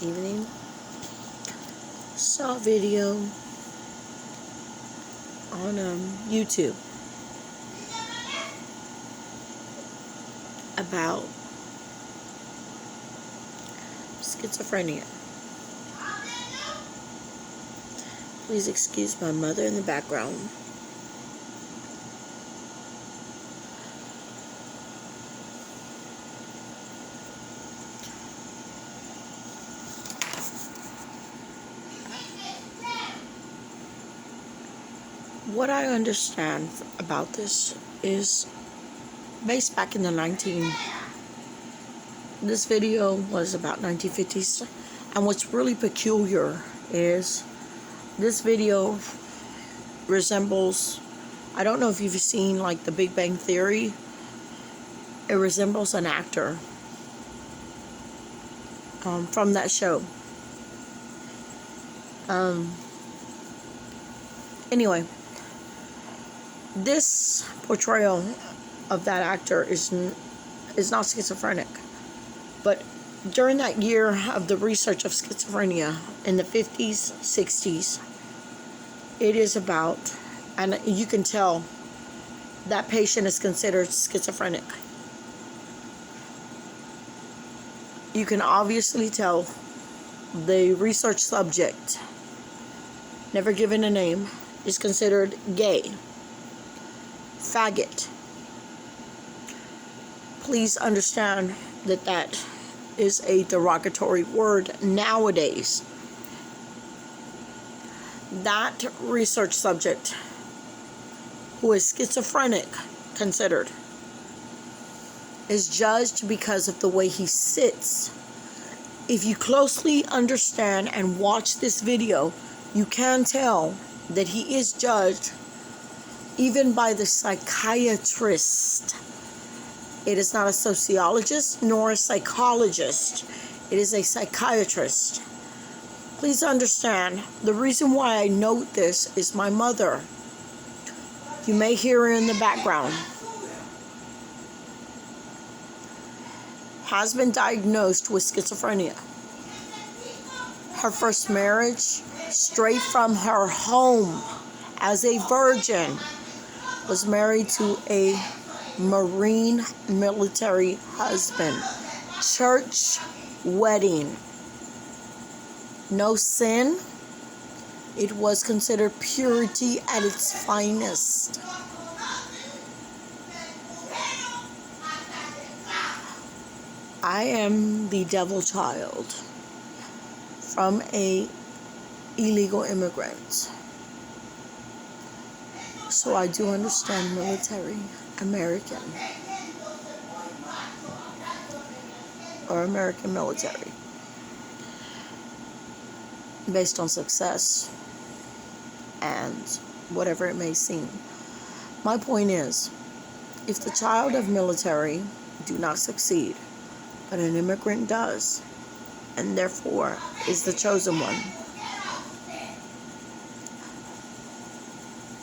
evening. Saw a video on YouTube about schizophrenia. Please excuse my mother in the background. What I understand about this is based back in this video was about 1950s, and what's really peculiar is this video resembles, I don't know if you've seen like The Big Bang Theory. It resembles an actor from that show. Anyway, this portrayal of that actor is not schizophrenic, but during that year of the research of schizophrenia in the 50s, 60s, it is about, and you can tell that patient is considered schizophrenic. You can obviously tell the research subject, never given a name, is considered gay, faggot. Please understand that that is a derogatory word nowadays. That research subject, who is schizophrenic considered, is judged because of the way he sits. If you closely understand and watch this video, you can tell that he is judged even by the psychiatrist. It is not a sociologist nor a psychologist. It is a psychiatrist. Please understand, the reason why I note this is my mother. You may hear her in the background. Has been diagnosed with schizophrenia. Her first marriage, straight from her home as a virgin, was married to a Marine military husband. Church wedding. No sin. It was considered purity at its finest. I am the devil child from a illegal immigrant. So I do understand military American or American military based on success and whatever it may seem. My point is, if the child of military do not succeed, but an immigrant does, and therefore is the chosen one,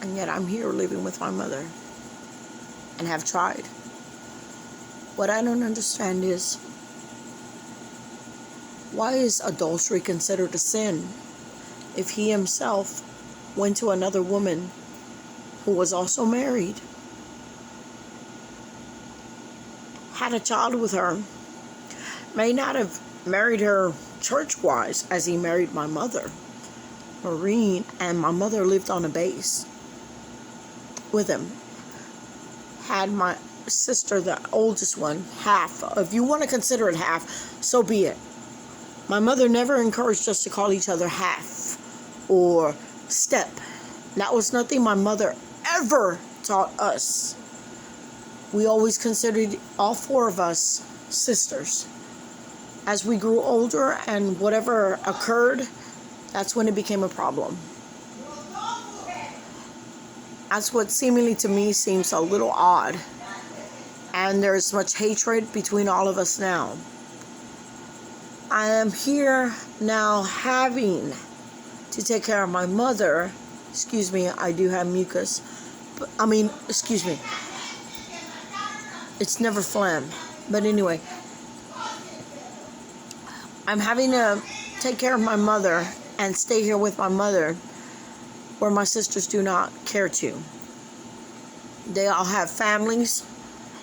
and yet I'm here living with my mother and have tried. What I don't understand is, why is adultery considered a sin if he himself went to another woman who was also married, had a child with her, may not have married her church-wise as he married my mother, Marine, and my mother lived on a base with him. Had my sister, the oldest one, half. If you want to consider it half, so be it. My mother never encouraged us to call each other half or step. That was nothing my mother ever taught us. We always considered all four of us sisters. As we grew older and whatever occurred, that's when it became a problem. That's what seemingly to me seems a little odd. And there's much hatred between all of us now. I am here now having to take care of my mother. Excuse me, I do have mucus. Excuse me. It's never phlegm. But anyway, I'm having to take care of my mother and stay here with my mother where my sisters do not care to. They all have families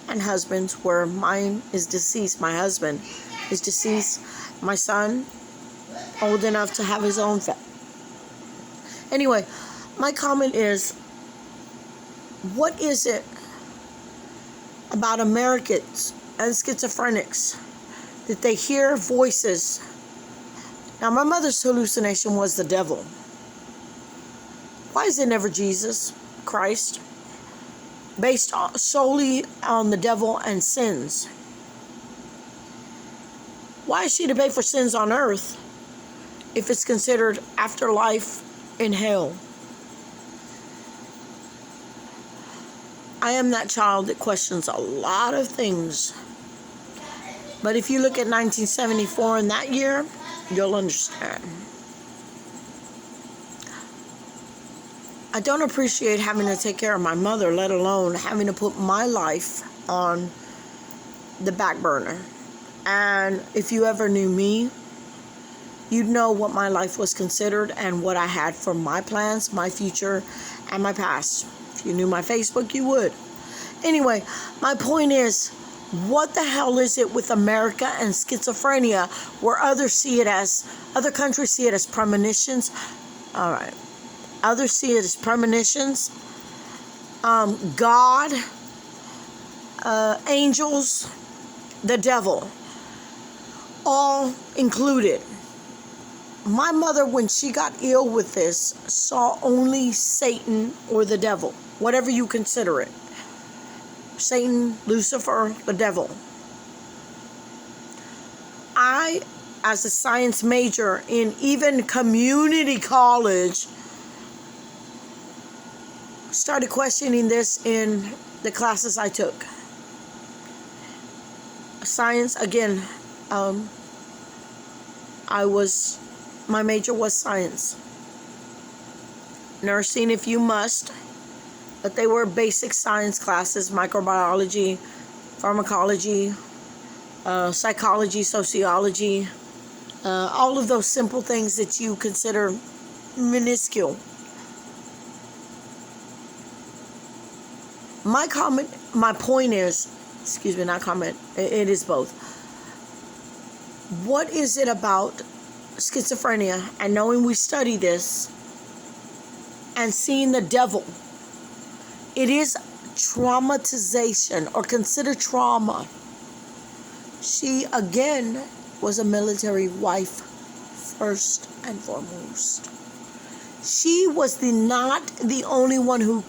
and husbands where mine is deceased. My husband is deceased. My son, old enough to have his own family. Anyway, my comment is, what is it about Americans and schizophrenics that they hear voices? Now, my mother's hallucination was the devil. Why is it never Jesus Christ? Based solely on the devil and sins. Why is she to pay for sins on earth if it's considered afterlife in hell? I am that child that questions a lot of things. But if you look at 1974 in that year, you'll understand. I don't appreciate having to take care of my mother, let alone having to put my life on the back burner. And if you ever knew me, you'd know what my life was considered and what I had for my plans, my future, and my past. If you knew my Facebook, you would. Anyway, my point is, what the hell is it with America and schizophrenia where other countries see it as premonitions? All right. Others see it as premonitions. God, angels, the devil, all included. My mother, when she got ill with this, saw only Satan or the devil, whatever you consider it. Satan, Lucifer, the devil. I, as a science major in even community college, started questioning this in the classes I took. Science, again, my major was science. Nursing, if you must, but they were basic science classes: microbiology, pharmacology, psychology, sociology, all of those simple things that you consider minuscule. My point is, it is both. What is it about schizophrenia and knowing we study this and seeing the devil? It is traumatization or considered trauma. She, again, was a military wife first and foremost. She was not the only one who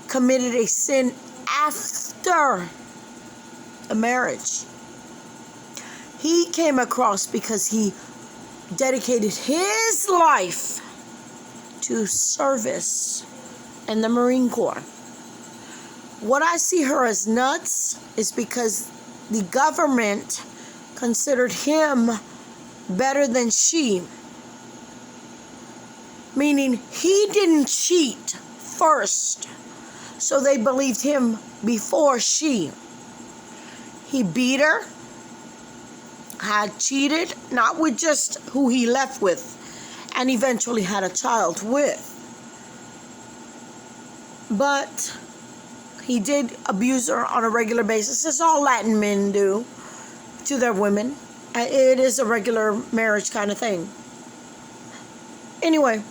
committed a sin after a marriage. He came across because he dedicated his life to service in the Marine Corps. What I see her as nuts is because the government considered him better than she. Meaning he didn't cheat first, so they believed him before she. He beat her, had cheated, not with just who he left with, and eventually had a child with. But he did abuse her on a regular basis, as all Latin men do to their women. It is a regular marriage kind of thing. Anyway,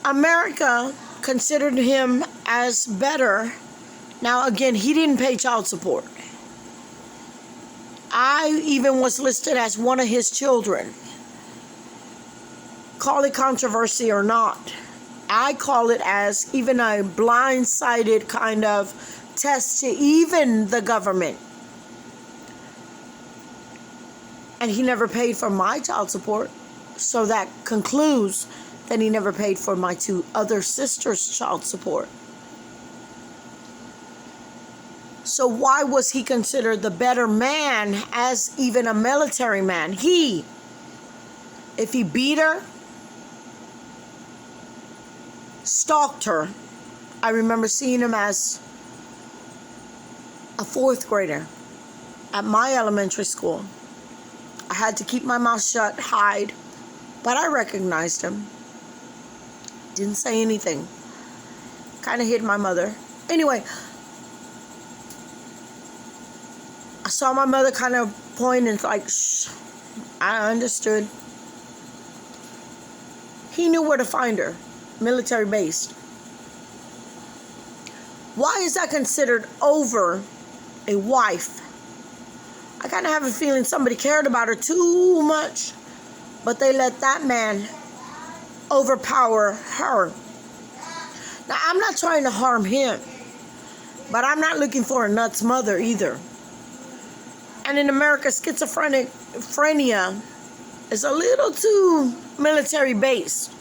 America considered him as better. Now, again, he didn't pay child support. I even was listed as one of his children. Call it controversy or not, I call it as even a blindsided kind of test to even the government. And he never paid for my child support, so that concludes that he never paid for my two other sisters' child support. So why was he considered the better man as even a military man? If he beat her, stalked her, I remember seeing him as a fourth grader at my elementary school. I had to keep my mouth shut, hide. But I recognized him. Didn't say anything. Kind of hid my mother. Anyway, I saw my mother kind of point and like, shh. I understood. He knew where to find her. Military based. Why is that considered over a wife? I kind of have a feeling somebody cared about her too much, but they let that man overpower her. Now, I'm not trying to harm him, but I'm not looking for a nuts mother either. And in America, schizophrenia is a little too military based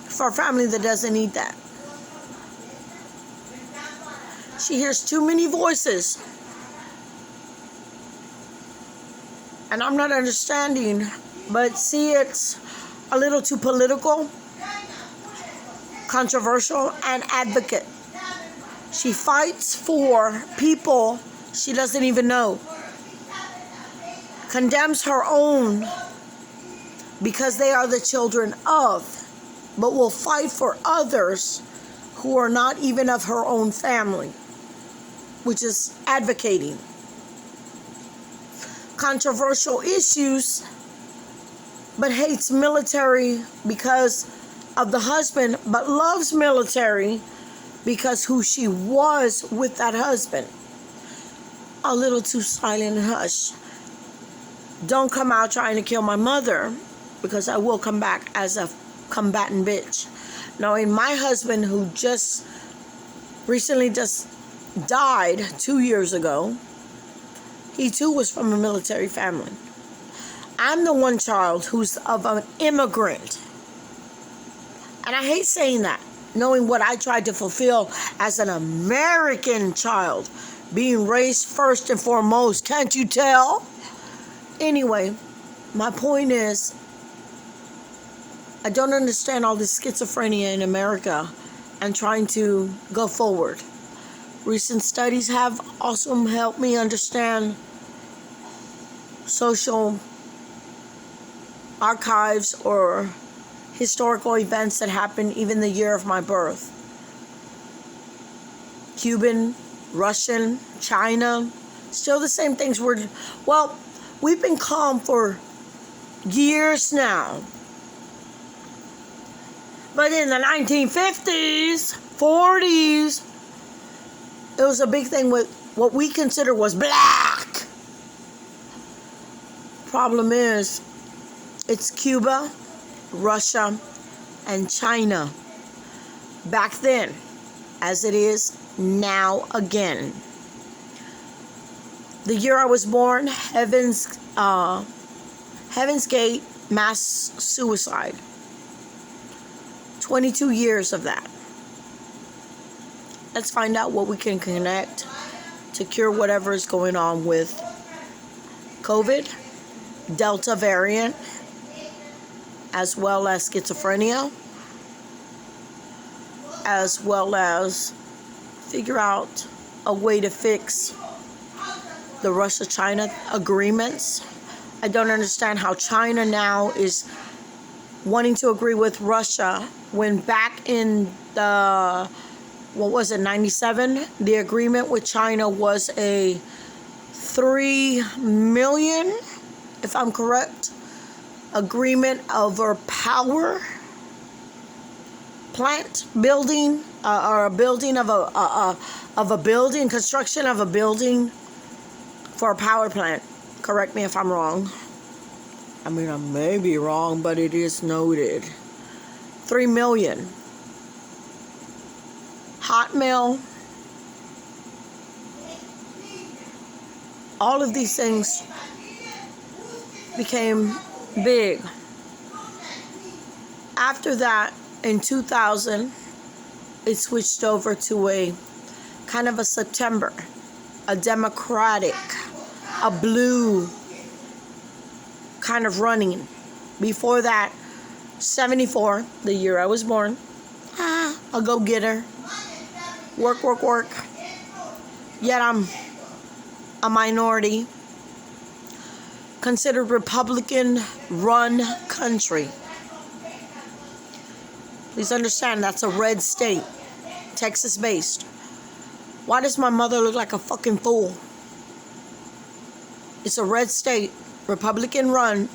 for a family that doesn't need that. She hears too many voices. And I'm not understanding, but see, it's a little too political, controversial, and advocate. She fights for people she doesn't even know. Condemns her own because they are the children of, but will fight for others who are not even of her own family, which is advocating controversial issues, but hates military because of the husband, but loves military because who she was with that husband. A little too silent and hush. Don't come out trying to kill my mother, because I will come back as a combatant bitch. Knowing my husband, who just recently just died 2 years ago, he too was from a military family. I'm the one child who's of an immigrant. And I hate saying that, knowing what I tried to fulfill as an American child, being raised first and foremost. Can't you tell? Anyway, my point is, I don't understand all this schizophrenia in America and trying to go forward. Recent studies have also helped me understand social archives or historical events that happened even the year of my birth. Cuban, Russian, China, still the same things. We've been calm for years now. But in the 1950s, 40s, it was a big thing with what we consider was black. Problem is, it's Cuba, Russia, and China. Back then, as it is now again. The year I was born, Heaven's Gate mass suicide. 22 years of that. Let's find out what we can connect to cure whatever is going on with COVID, Delta variant, as well as schizophrenia, as well as figure out a way to fix the Russia-China agreements. I don't understand how China now is wanting to agree with Russia when back in the 97, the agreement with China was a 3 million, if I'm correct, agreement over power plant building, or a building of a building, construction of a building for a power plant. Correct me if I'm wrong. I mean, I may be wrong, but it is noted. 3 million. Hotmail. All of these things became big. After that, in 2000, it switched over to a kind of a September, a democratic, a blue kind of running. Before that, 74, the year I was born, a go-getter, work. Yet I'm a minority, considered Republican-run country. Please understand, that's a red state, Texas-based. Why does my mother look like a fucking fool? It's a red state, Republican-run.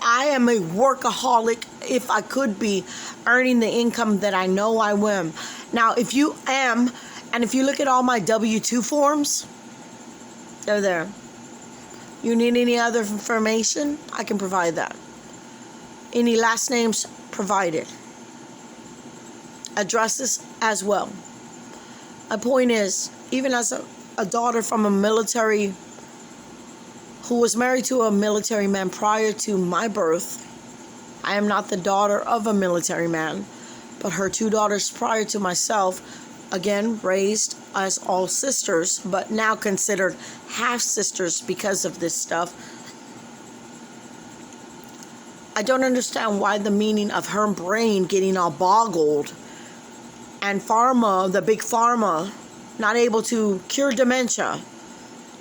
I am a workaholic, if I could be, earning the income that I know I am. Now, if you am, and if you look at all my W-2 forms, they're there. You need any other information? I can provide that. Any last names? Provided. Addresses as well. My point is, even as a daughter from a military, who was married to a military man prior to my birth, I am not the daughter of a military man, but her two daughters prior to myself, again, raised as all sisters, but now considered half-sisters because of this stuff. I don't understand why the meaning of her brain getting all boggled and pharma, the big pharma, not able to cure dementia.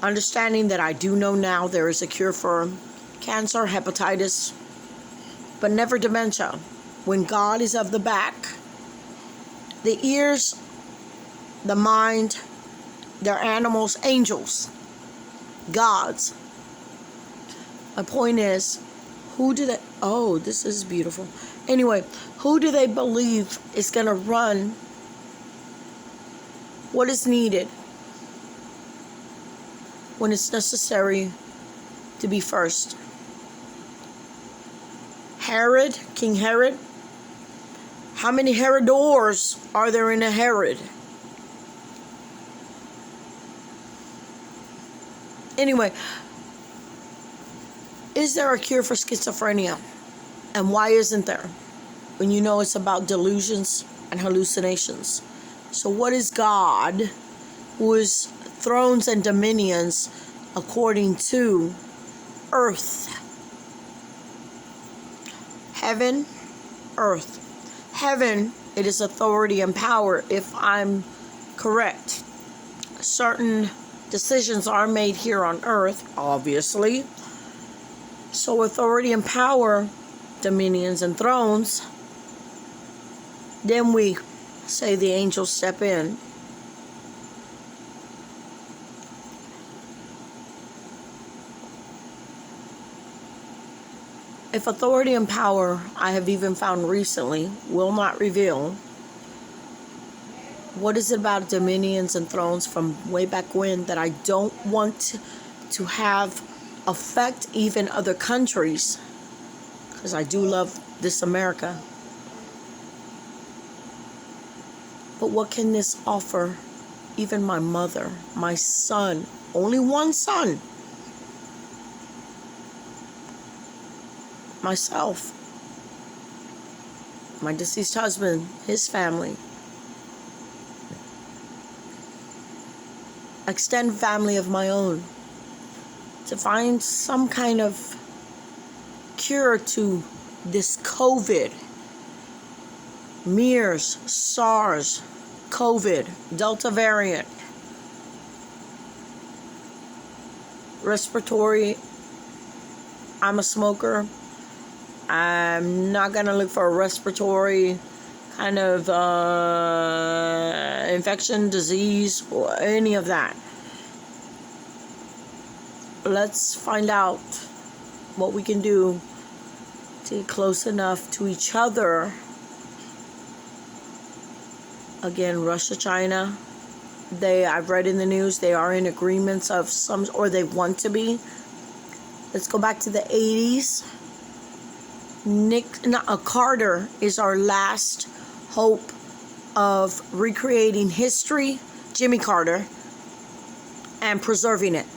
Understanding that I do know now there is a cure for cancer, hepatitis, but never dementia. When God is of the back, the ears, the mind, they're animals, angels, gods. My point is, who do they, oh, this is beautiful. Anyway, who do they believe is going to run what is needed when it's necessary to be first? Herod, King Herod. How many Herodors are there in a Herod? Anyway, is there a cure for schizophrenia? And why isn't there? When you know it's about delusions and hallucinations. So what is God, who is thrones and dominions according to earth? Heaven, earth. Heaven, it is authority and power, if I'm correct. Certain decisions are made here on earth, obviously. So authority and power, dominions and thrones. Then we say the angels step in. If authority and power, I have even found recently, will not reveal, what is it about dominions and thrones from way back when that I don't want to have affect even other countries? Because I do love this America. But what can this offer even my mother, my son, only one son, myself, my deceased husband, his family, extended family of my own, to find some kind of cure to this COVID, MERS, SARS, COVID, Delta variant, respiratory. I'm a smoker. I'm not going to look for a respiratory kind of infection, disease, or any of that. Let's find out what we can do to get close enough to each other. Again, Russia, China, I've read in the news, they are in agreements of some, or they want to be. Let's go back to the 80s. Carter is our last hope of recreating history, Jimmy Carter, and preserving it.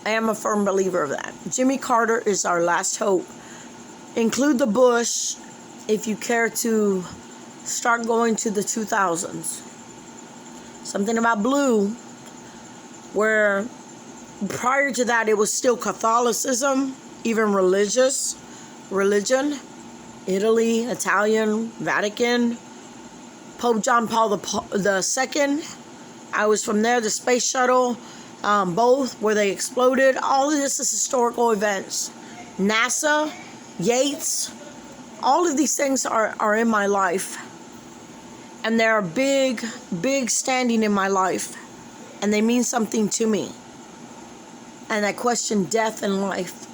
I am a firm believer of that. Jimmy Carter is our last hope. Include the Bush if you care to start going to the 2000s. Something about blue, where prior to that it was still Catholicism, even religion, Italy, Italian, Vatican, Pope John Paul II. I was from there, the space shuttle, both where they exploded. All of this is historical events. NASA, Yates, all of these things are in my life. And they're big, big standing in my life. And they mean something to me. And I question death and life.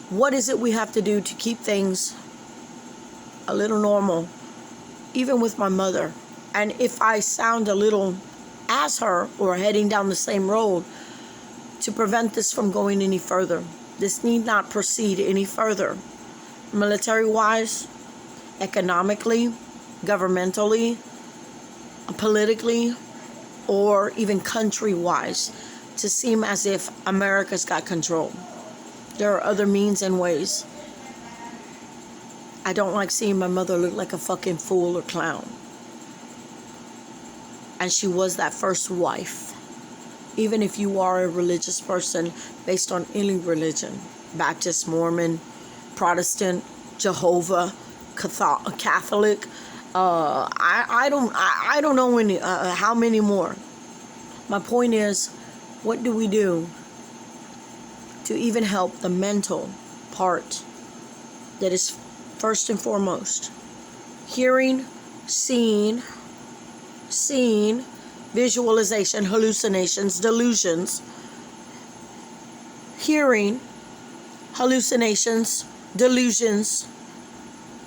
What is it we have to do to keep things a little normal? Even with my mother. And if I sound a little as her or heading down the same road, to prevent this from going any further. This need not proceed any further. Military-wise, economically, governmentally, politically, or even country-wise, to seem as if America's got control. There are other means and ways. I don't like seeing my mother look like a fucking fool or clown. And she was that first wife. Even if you are a religious person based on any religion, Baptist, Mormon, Protestant, Jehovah, Catholic, I don't know how many more. My point is, what do we do to even help the mental part that is first and foremost? Hearing, seeing, visualization, hallucinations, delusions. Hearing, hallucinations, delusions.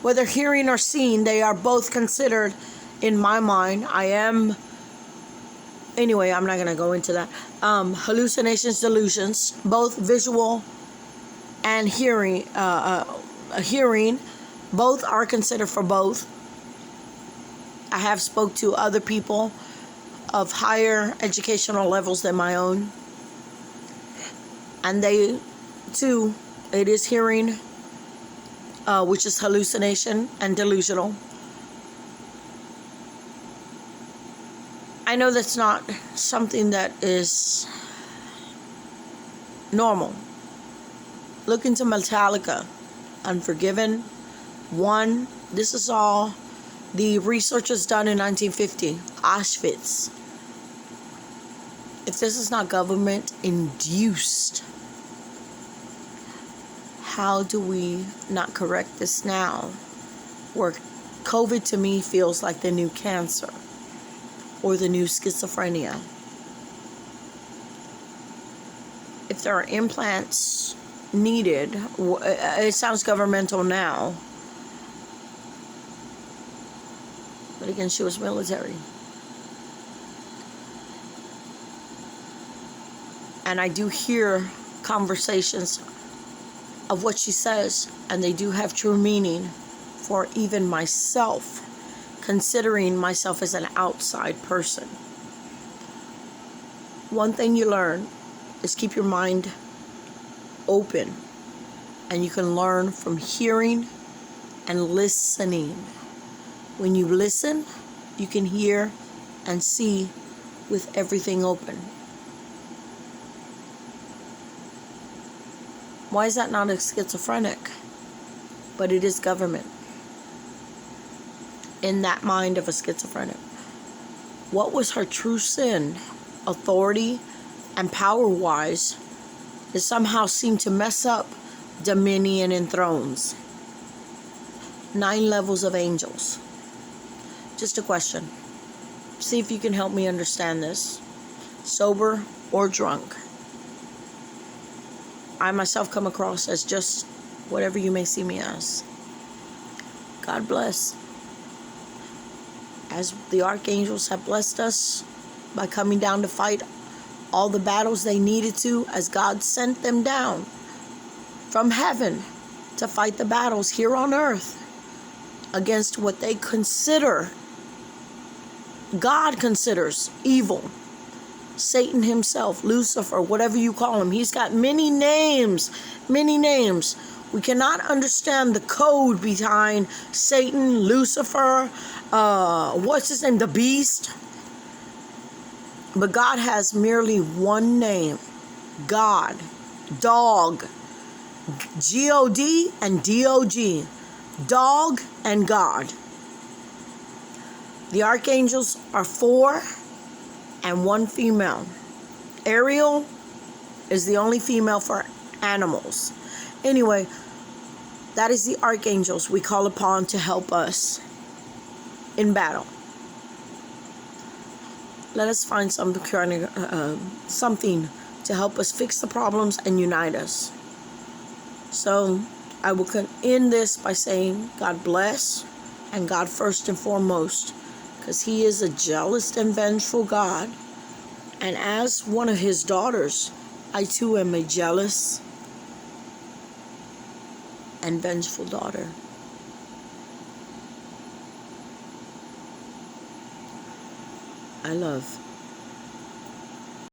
Whether hearing or seeing, they are both considered, in my mind, anyway, I'm not going to go into that. Hallucinations, delusions, both visual and hearing, both are considered for both. I have spoke to other people of higher educational levels than my own. And they, too, it is hearing, which is hallucination and delusional. I know that's not something that is normal. Look into Metallica, Unforgiven, One. This is all the research was done in 1950, Auschwitz. If this is not government induced, how do we not correct this now? Where COVID to me feels like the new cancer or the new schizophrenia. If there are implants needed, it sounds governmental now. But again, she was military. And I do hear conversations of what she says, and they do have true meaning for even myself, considering myself as an outside person. One thing you learn is keep your mind open, and you can learn from hearing and listening. When you listen, you can hear and see with everything open. Why is that not a schizophrenic? But it is government. In that mind of a schizophrenic. What was her true sin, authority, and power-wise, that somehow seemed to mess up dominion and thrones? 9 levels of angels. Just a question. See if you can help me understand this. Sober or drunk. I myself come across as just whatever you may see me as. God bless. As the archangels have blessed us by coming down to fight all the battles they needed to, as God sent them down from heaven to fight the battles here on earth against what they consider, God considers evil. Satan himself, Lucifer, whatever you call him. He's got many names, many names. We cannot understand the code behind Satan, Lucifer, what's his name, the beast. But God has merely one name, God, dog, G-O-D and D-O-G, dog and God. The archangels are 4 and one female. Ariel is the only female for animals. Anyway, that is the archangels we call upon to help us in battle. Let us find something to help us fix the problems and unite us. So I will end this by saying God bless, and God first and foremost, because He is a jealous and vengeful God. And as one of His daughters, I too am a jealous and vengeful daughter. I love